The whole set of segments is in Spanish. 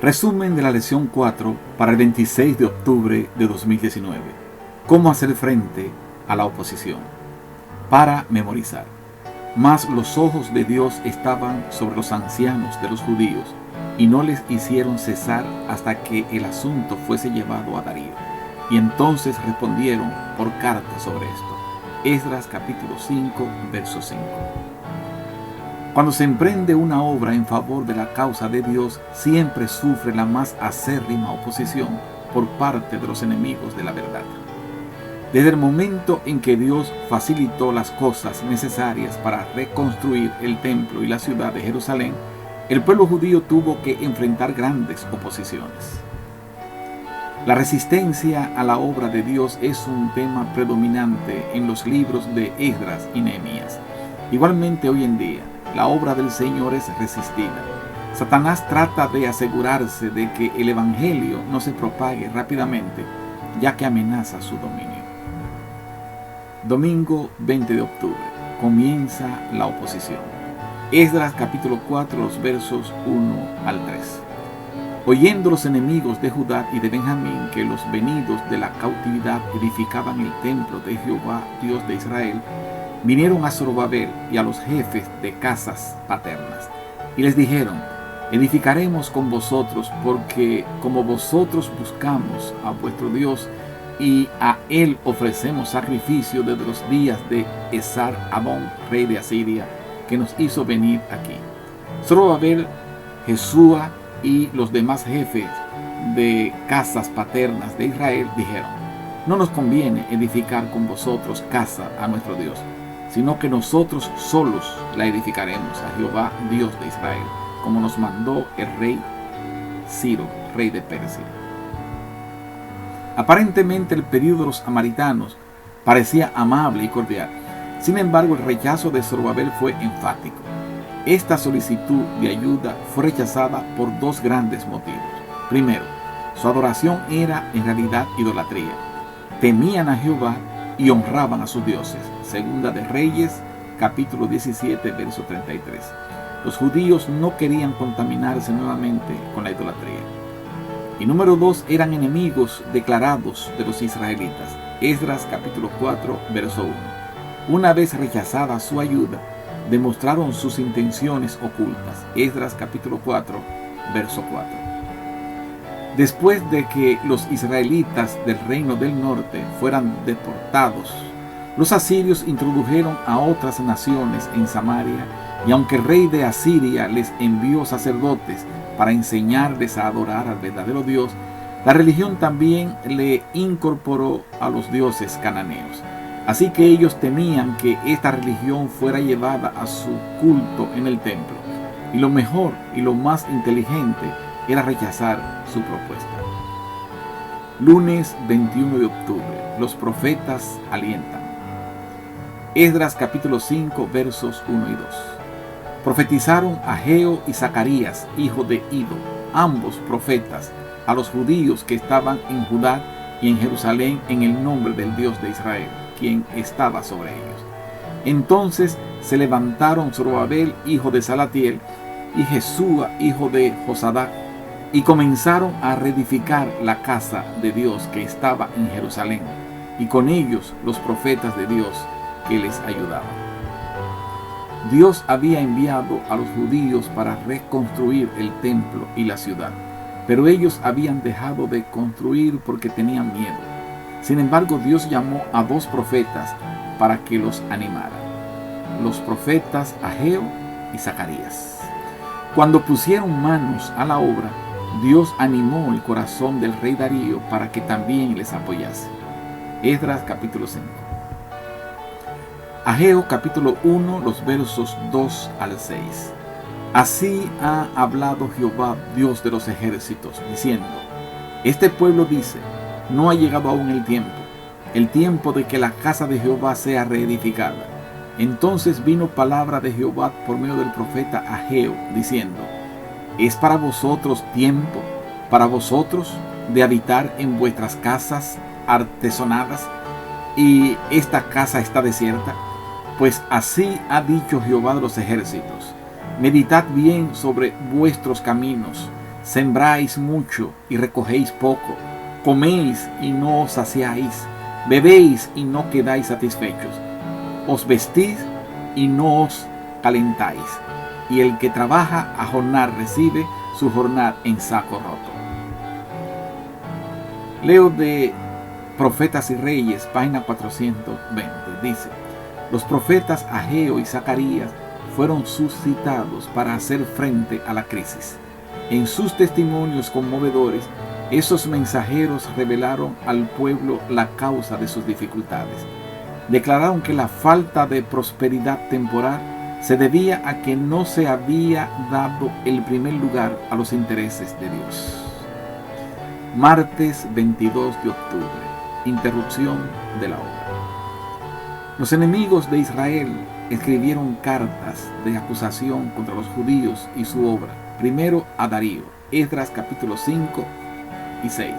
Resumen de la lección 4 para el 26 de octubre de 2019. ¿Cómo hacer frente a la oposición? Para memorizar. Mas los ojos de Dios estaban sobre los ancianos de los judíos, y no les hicieron cesar hasta que el asunto fuese llevado a Darío. Y entonces respondieron por carta sobre esto. Esdras capítulo 5, verso 5. Cuando se emprende una obra en favor de la causa de Dios, siempre sufre la más acérrima oposición por parte de los enemigos de la verdad. Desde el momento en que Dios facilitó las cosas necesarias para reconstruir el templo y la ciudad de Jerusalén, el pueblo judío tuvo que enfrentar grandes oposiciones. La resistencia a la obra de Dios es un tema predominante en los libros de Esdras y Nehemías. Igualmente hoy en día, la obra del Señor es resistida. Satanás trata de asegurarse de que el evangelio no se propague rápidamente, ya que amenaza su dominio. Domingo 20 de octubre. Comienza la oposición. Esdras capítulo 4, los versos 1 al 3. Oyendo los enemigos de Judá y de Benjamín que los venidos de la cautividad edificaban el templo de Jehová, Dios de Israel, vinieron a Zorobabel y a los jefes de casas paternas, y les dijeron: edificaremos con vosotros, porque como vosotros buscamos a vuestro Dios, y a él ofrecemos sacrificio desde los días de Esar-Hadón, rey de Asiria, que nos hizo venir aquí. Zorobabel, Jesúa y los demás jefes de casas paternas de Israel dijeron: no nos conviene edificar con vosotros casa a nuestro Dios, sino que nosotros solos la edificaremos a Jehová, Dios de Israel, como nos mandó el rey Ciro, rey de Persia. Aparentemente el pedido de los samaritanos parecía amable y cordial. Sin embargo, el rechazo de Zorobabel fue enfático. Esta solicitud de ayuda fue rechazada por dos grandes motivos. Primero, su adoración era en realidad idolatría. Temían a Jehová y honraban a sus dioses. Segunda de Reyes, capítulo 17, verso 33. Los judíos no querían contaminarse nuevamente con la idolatría. Y número 2, eran enemigos declarados de los israelitas. Esdras capítulo 4, verso 1. Una vez rechazada su ayuda, demostraron sus intenciones ocultas. Esdras capítulo 4, verso 4. Después de que los israelitas del reino del norte fueran deportados, los asirios introdujeron a otras naciones en Samaria, y aunque el rey de Asiria les envió sacerdotes para enseñarles a adorar al verdadero Dios, la religión también le incorporó a los dioses cananeos. Así que ellos temían que esta religión fuera llevada a su culto en el templo, y lo mejor y lo más inteligente era rechazar su propuesta. Lunes 21 de octubre. Los profetas alientan. Esdras capítulo 5, versos 1 y 2. Profetizaron Ageo y Zacarías, hijo de Ido, ambos profetas, a los judíos que estaban en Judá y en Jerusalén en el nombre del Dios de Israel, quien estaba sobre ellos. Entonces se levantaron Zorobabel, hijo de Salatiel, y Jesúa, hijo de Josadac, y comenzaron a reedificar la casa de Dios que estaba en Jerusalén, y con ellos los profetas de Dios que les ayudaban. Dios había enviado a los judíos para reconstruir el templo y la ciudad, pero ellos habían dejado de construir porque tenían miedo. Sin embargo, Dios llamó a dos profetas para que los animaran: los profetas Ageo y Zacarías. Cuando pusieron manos a la obra, Dios animó el corazón del rey Darío para que también les apoyase. Esdras capítulo 5. Ageo capítulo 1, los versos 2 al 6. Así ha hablado Jehová, Dios de los ejércitos, diciendo: este pueblo dice, no ha llegado aún el tiempo de que la casa de Jehová sea reedificada. Entonces vino palabra de Jehová por medio del profeta Ageo, diciendo: ¿es para vosotros tiempo, para vosotros, de habitar en vuestras casas artesonadas, y esta casa está desierta? Pues así ha dicho Jehová de los ejércitos: meditad bien sobre vuestros caminos, sembráis mucho y recogéis poco, coméis y no os saciáis, bebéis y no quedáis satisfechos, os vestís y no os calentáis, y el que trabaja a jornal recibe su jornal en saco roto. Leo de Profetas y Reyes, página 420, dice: los profetas Ageo y Zacarías fueron suscitados para hacer frente a la crisis. En sus testimonios conmovedores, esos mensajeros revelaron al pueblo la causa de sus dificultades. Declararon que la falta de prosperidad temporal se debía a que no se había dado el primer lugar a los intereses de Dios. Martes 22 de octubre. Interrupción de la obra. Los enemigos de Israel escribieron cartas de acusación contra los judíos y su obra. Primero a Darío, Esdras capítulos 5 y 6.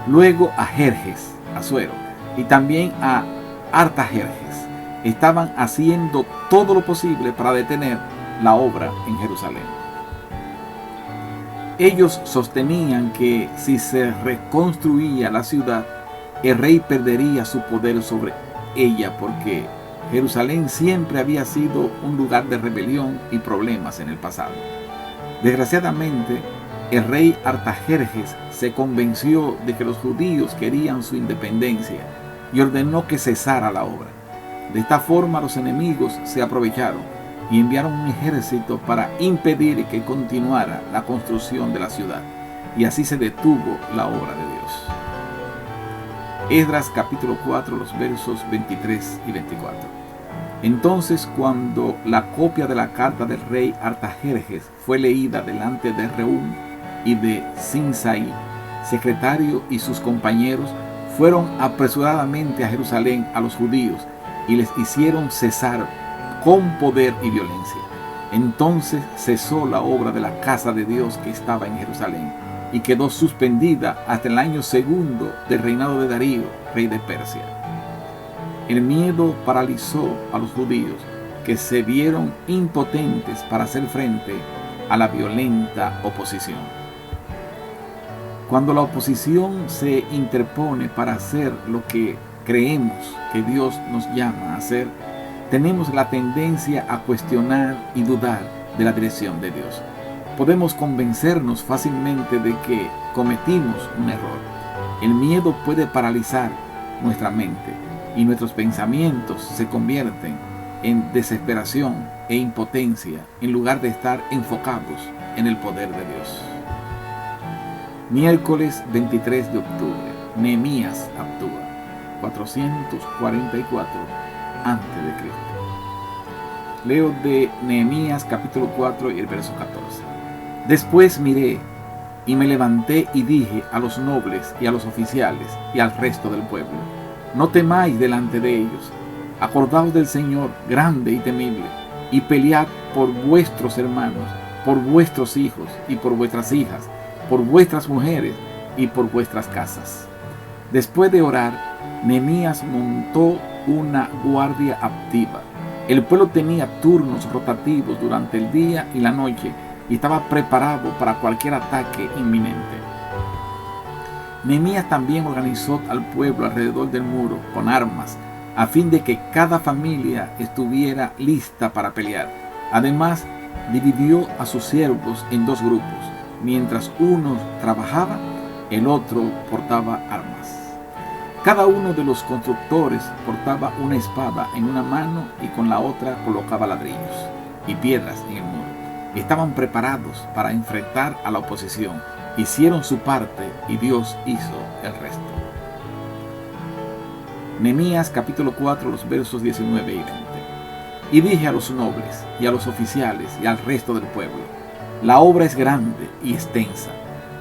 Luego a Jerjes, Asuero, y también a Artajerjes. Estaban haciendo todo lo posible para detener la obra en Jerusalén. Ellos sostenían que si se reconstruía la ciudad, el rey perdería su poder sobre ella, porque Jerusalén siempre había sido un lugar de rebelión y problemas en el pasado. Desgraciadamente, el rey Artajerjes se convenció de que los judíos querían su independencia y ordenó que cesara la obra. De esta forma, los enemigos se aprovecharon y enviaron un ejército para impedir que continuara la construcción de la ciudad, y así se detuvo la obra de Dios. Esdras capítulo 4, los versos 23 y 24. Entonces, cuando la copia de la carta del rey Artajerjes fue leída delante de Reúm y de Sinsai, secretario, y sus compañeros, fueron apresuradamente a Jerusalén a los judíos y les hicieron cesar con poder y violencia. Entonces cesó la obra de la casa de Dios que estaba en Jerusalén, y quedó suspendida hasta el año segundo del reinado de Darío, rey de Persia. El miedo paralizó a los judíos, que se vieron impotentes para hacer frente a la violenta oposición. Cuando la oposición se interpone para hacer lo que creemos que Dios nos llama a hacer, tenemos la tendencia a cuestionar y dudar de la dirección de Dios. Podemos convencernos fácilmente de que cometimos un error. El miedo puede paralizar nuestra mente y nuestros pensamientos se convierten en desesperación e impotencia en lugar de estar enfocados en el poder de Dios. Miércoles 23 de octubre. Nehemías actúa. 444 a.C. Leo de Nehemías capítulo 4 y el verso 14. Después miré y me levanté y dije a los nobles y a los oficiales y al resto del pueblo: no temáis delante de ellos, acordaos del Señor grande y temible, y pelead por vuestros hermanos, por vuestros hijos y por vuestras hijas, por vuestras mujeres y por vuestras casas. Después de orar, Nehemías montó una guardia activa. El pueblo tenía turnos rotativos durante el día y la noche y estaba preparado para cualquier ataque inminente. Nehemías también organizó al pueblo alrededor del muro con armas, a fin de que cada familia estuviera lista para pelear. Además, dividió a sus siervos en dos grupos. Mientras uno trabajaba, el otro portaba armas. Cada uno de los constructores portaba una espada en una mano y con la otra colocaba ladrillos y piedras en el muro. Estaban preparados para enfrentar a la oposición. Hicieron su parte y Dios hizo el resto. Nehemías capítulo 4, los versos 19 y 20. Y dije a los nobles y a los oficiales y al resto del pueblo: la obra es grande y extensa,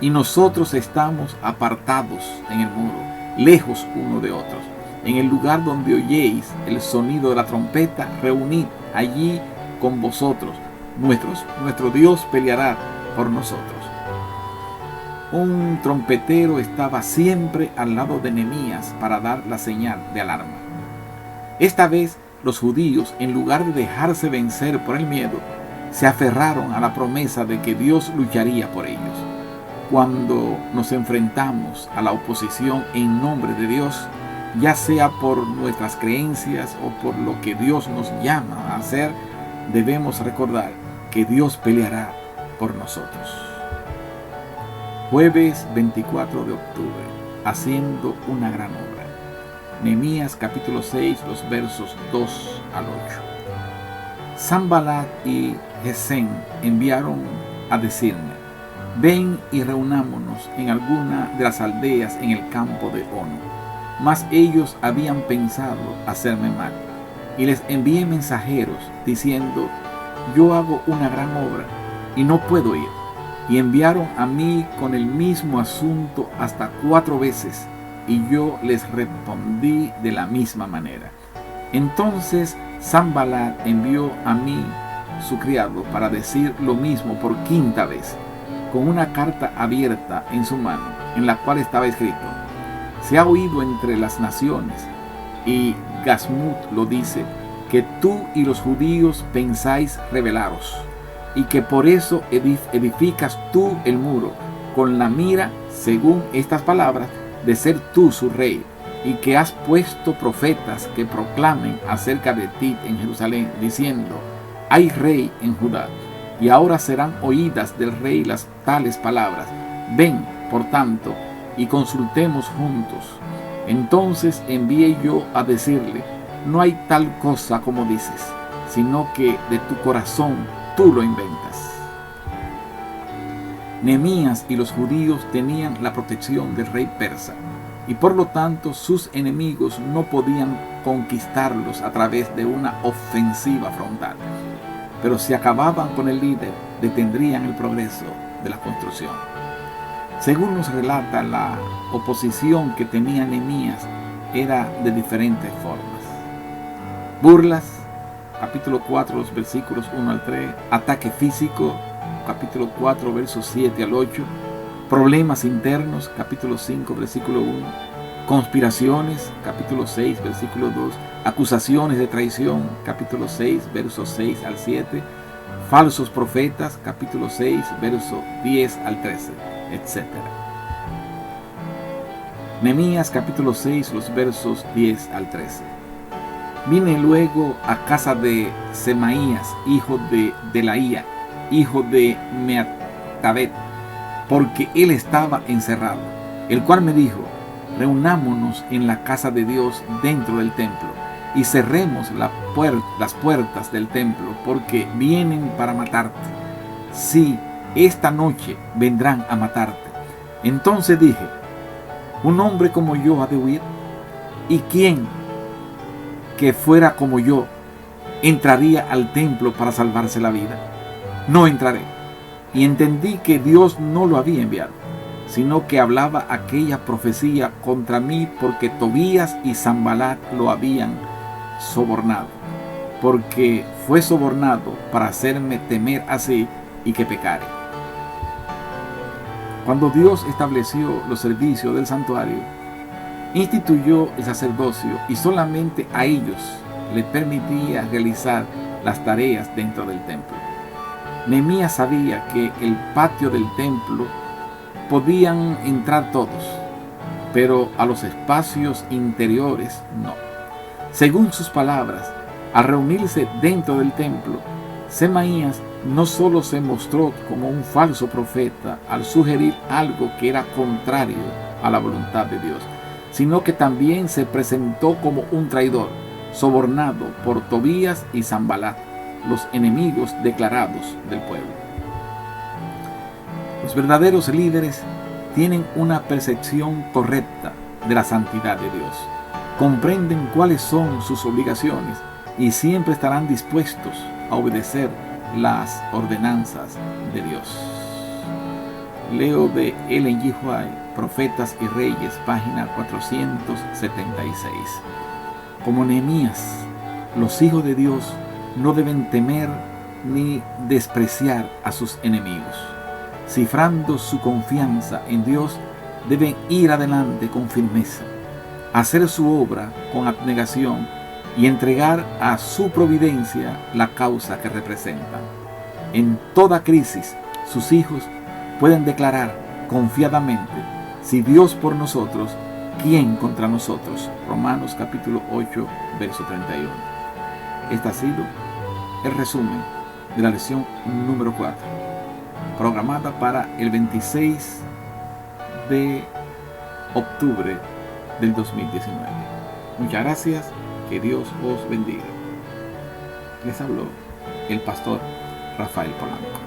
y nosotros estamos apartados en el muro, lejos uno de otros. En el lugar donde oyéis el sonido de la trompeta, reunid allí con vosotros. Nuestro Dios peleará por nosotros. Un trompetero estaba siempre al lado de Nehemías para dar la señal de alarma. Esta vez los judíos, en lugar de dejarse vencer por el miedo, se aferraron a la promesa de que Dios lucharía por ellos. Cuando nos enfrentamos a la oposición en nombre de Dios, ya sea por nuestras creencias o por lo que Dios nos llama a hacer, debemos recordar que Dios peleará por nosotros. Jueves 24 de octubre, haciendo una gran obra. Nehemías capítulo 6, los versos 2 al 8. Sanballat y Gesem enviaron a decirme: ven y reunámonos en alguna de las aldeas en el campo de Ono. Mas ellos habían pensado hacerme mal, y les envié mensajeros diciendo: yo hago una gran obra y no puedo ir. Y enviaron a mí con el mismo asunto hasta 4 veces, y yo les respondí de la misma manera. Entonces Sanballat envió a mí su criado para decir lo mismo por 5ª vez, con una carta abierta en su mano, en la cual estaba escrito: se ha oído entre las naciones, y Gasmut lo dice, que tú y los judíos pensáis rebelaros, y que por eso edificas tú el muro, con la mira, según estas palabras, de ser tú su rey, y que has puesto profetas que proclamen acerca de ti en Jerusalén, diciendo: hay rey en Judá. Y ahora serán oídas del rey las tales palabras: ven, por tanto, y consultemos juntos. Entonces envié yo a decirle: no hay tal cosa como dices, sino que de tu corazón tú lo inventas. Nehemías y los judíos tenían la protección del rey persa, y por lo tanto sus enemigos no podían conquistarlos a través de una ofensiva frontal. Pero si acababan con el líder, detendrían el progreso de la construcción. Según nos relata, la oposición que tenía Nehemías era de diferentes formas. Burlas, capítulo 4, los versículos 1 al 3. Ataque físico, capítulo 4, versos 7 al 8. Problemas internos, capítulo 5, versículo 1. Conspiraciones, capítulo 6, versículo 2. Acusaciones de traición, capítulo 6, versos 6 al 7. Falsos profetas, capítulo 6, verso 10 al 13, etc. Nehemías, capítulo 6, los versos 10 al 13. Vine luego a casa de Semaías, hijo de Delaía, hijo de Meatabet, porque él estaba encerrado, el cual me dijo: reunámonos en la casa de Dios dentro del templo, y cerremos las puertas del templo, porque vienen para matarte. Sí, esta noche vendrán a matarte. Entonces dije: ¿un hombre como yo ha de huir? ¿Y quién que fuera como yo entraría al templo para salvarse la vida? No entraré. Y entendí que Dios no lo había enviado, sino que hablaba aquella profecía contra mí, porque Tobías y Sanballat lo habían sobornado, porque fue sobornado para hacerme temer así y que pecare. Cuando Dios estableció los servicios del santuario, instituyó el sacerdocio y solamente a ellos le permitía realizar las tareas dentro del templo. Nehemías sabía que el patio del templo podían entrar todos, pero a los espacios interiores no. Según sus palabras, al reunirse dentro del templo, Semaías no solo se mostró como un falso profeta al sugerir algo que era contrario a la voluntad de Dios, sino que también se presentó como un traidor, sobornado por Tobías y Sanballat, los enemigos declarados del pueblo. Los verdaderos líderes tienen una percepción correcta de la santidad de Dios, comprenden cuáles son sus obligaciones y siempre estarán dispuestos a obedecer las ordenanzas de Dios. Leo de Ellen G. White, Profetas y Reyes, página 476. Como Nehemías, los hijos de Dios no deben temer ni despreciar a sus enemigos. Cifrando su confianza en Dios, deben ir adelante con firmeza, hacer su obra con abnegación y entregar a su providencia la causa que representan. En toda crisis, sus hijos pueden declarar confiadamente: si Dios por nosotros, ¿quién contra nosotros? Romanos capítulo 8, verso 31. Este ha sido el resumen de la lección número 4, programada para el 26 de octubre del 2019. Muchas gracias, que Dios os bendiga. Les habló el pastor Rafael Polanco.